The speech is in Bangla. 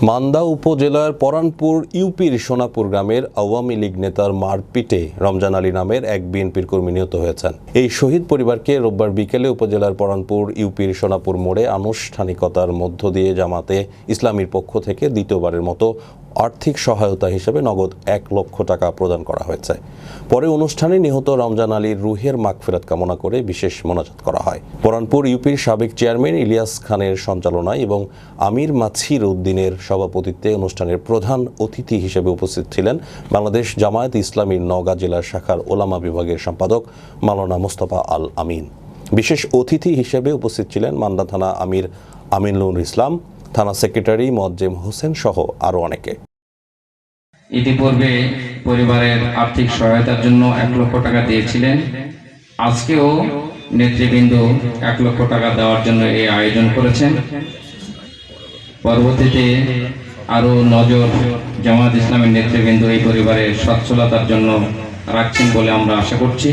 মান্দা উপজেলার পরানপুর ইউপির সোনাপুর গ্রামের আওয়ামী লীগ নেতার মারপিটে রমজান আলী নামের এক বিএনপির কর্মী নিহত হয়েছেন। এই শহীদ পরিবারকে রোববার বিকেলে উপজেলার পরানপুর ইউপির সোনাপুর মোড়ে আনুষ্ঠানিকতার মধ্য দিয়ে জামাতে ইসলামীর পক্ষ থেকে দ্বিতীয়বারের মতো আর্থিক সহায়তা হিসেবে নগদ ১ লক্ষ টাকা প্রদান করা হয়েছে। পরে অনুষ্ঠানে নিহত রমজান আলীর রুহের মাগফিরাত কামনা করে বিশেষ মোনাজাত করা হয়। পরানপুর ইউপির সাবেক চেয়ারম্যান ইলিয়াস খানের সঞ্চালনায় এবং আমির মাছির উদ্দিনের সভাপতিত্বে অনুষ্ঠানের প্রধান অতিথি হিসেবে উপস্থিত ছিলেন বাংলাদেশ জামায়াত ইসলামীর নওগাঁ জেলা শাখার ওলামা বিভাগের সম্পাদক মাওলানা মোস্তফা আল আমিন। বিশেষ অতিথি হিসেবে উপস্থিত ছিলেন মান্দা থানা আমির আমিনুল ইসলাম, থানা সেক্রেটারি মোয়াজ্জেম হোসেন সহ আরও অনেকে। ইতিপূর্বে পরিবারের আর্থিক সহায়তার জন্য ১ লক্ষ টাকা দিয়েছিলেন। আজকেও নেতৃবৃন্দ ১ লক্ষ টাকা দেওয়ার জন্য এই আয়োজন করেছেন। পরবর্তীতে আরও নজর জামায়াত ইসলামের নেতৃবৃন্দ এই পরিবারের সচ্ছলতার জন্য রাখছেন বলে আমরা আশা করছি।